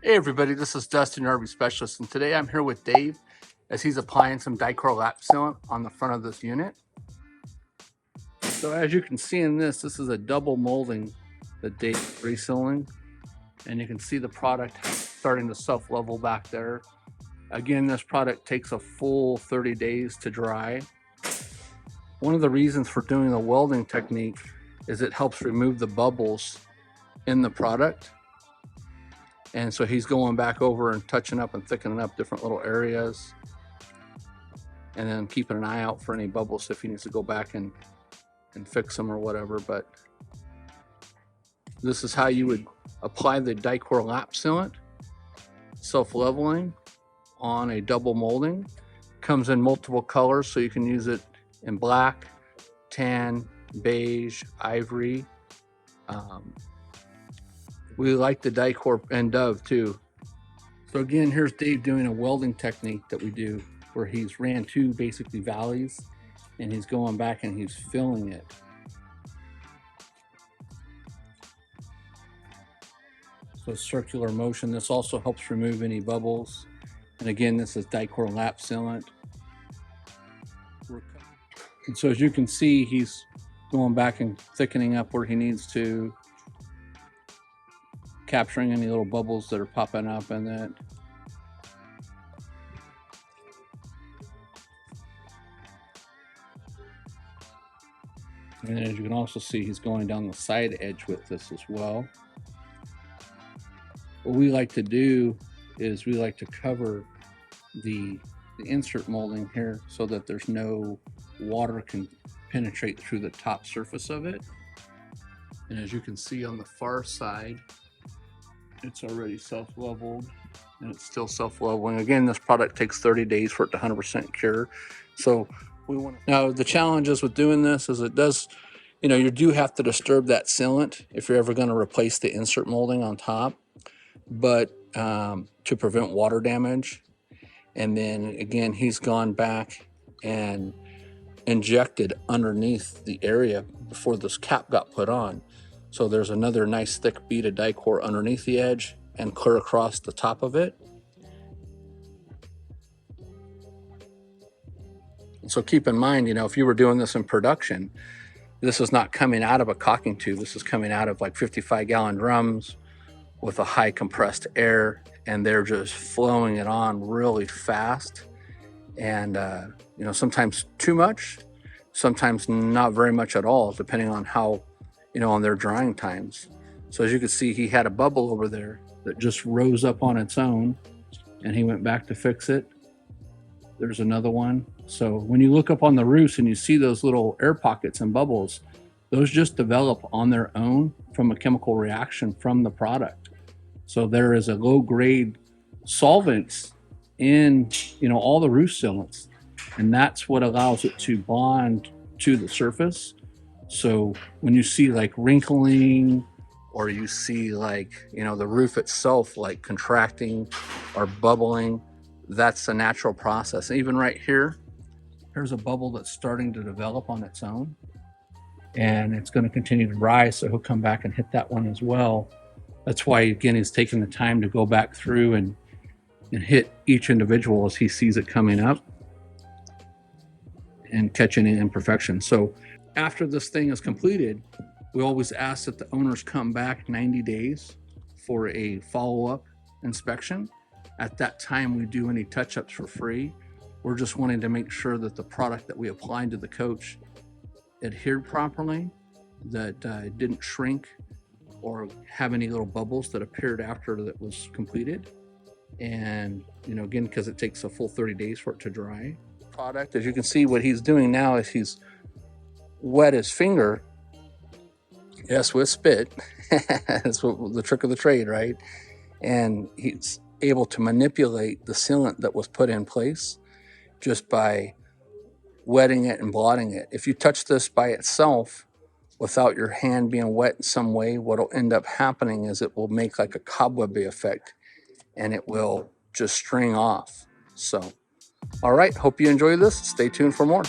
Hey everybody, this is Dustin, your RV specialist, and today I'm here with Dave as he's applying some Dicor Lap Sealant on the front of this unit. So as you can see in this is a double molding that Dave is resealing, and you can see the product starting to self-level back there. Again, this product takes a full 30 days to dry. One of the reasons for doing the welding technique is it helps remove the bubbles in the product. And so he's going back over and touching up and thickening up different little areas, and then keeping an eye out for any bubbles if he needs to go back and fix them or whatever. But this is how you would apply the Dicor Lap Sealant self-leveling on a double molding. Comes in multiple colors, so you can use it in black, tan, beige, ivory. We like the Dicor and Dove too. So again, here's Dave doing a welding technique that we do where he's ran two basically valleys and he's going back and he's filling it. So circular motion. This also helps remove any bubbles. And again, this is Dicor Lap Sealant. And so as you can see, he's going back and thickening up where he needs to, capturing any little bubbles that are popping up in it. And as you can also see, he's going down the side edge with this as well. What we like to do is we like to cover the insert molding here so that there's no water can penetrate through the top surface of it. And as you can see on the far side, it's already self-leveled and it's still self-leveling. Again, this product takes 30 days for it to 100% cure. So we want to... Now the challenges with doing this is it does, you do have to disturb that sealant if you're ever going to replace the insert molding on top, but to prevent water damage. And then again, he's gone back and injected underneath the area before this cap got put on. So there's another nice thick bead of Dicor underneath the edge and clear across the top of it. And so keep in mind, if you were doing this in production, this is not coming out of a caulking tube. This is coming out of like 55-gallon drums with a high compressed air, and they're just flowing it on really fast. And, sometimes too much, sometimes not very much at all, depending on how, on their drying times. So as you can see, he had a bubble over there that just rose up on its own, and he went back to fix it. There's another one. So when you look up on the roofs and you see those little air pockets and bubbles, those just develop on their own from a chemical reaction from the product. So there is a low-grade solvents in, all the roof sealants, and that's what allows it to bond to the surface. So when you see like wrinkling, or you see like, the roof itself like contracting or bubbling, that's a natural process. Even right here, here's a bubble that's starting to develop on its own, and it's going to continue to rise. So he'll come back and hit that one as well. That's why, again, he's taking the time to go back through and hit each individual as he sees it coming up and catching any imperfections. So after this thing is completed, we always ask that the owners come back 90 days for a follow-up inspection. At that time, we do any touch-ups for free. We're just wanting to make sure that the product that we applied to the coach adhered properly, that it didn't shrink or have any little bubbles that appeared after that was completed. And, again, because it takes a full 30 days for it to dry. Product, as you can see, what he's doing now is he's wet his finger, yes, with spit. That's what the trick of the trade, right? And he's able to manipulate the sealant that was put in place just by wetting it and blotting it. If you touch this by itself without your hand being wet in some way, what'll end up happening is it will make like a cobwebby effect, and it will just string off. So, all right, hope you enjoy this. Stay tuned for more.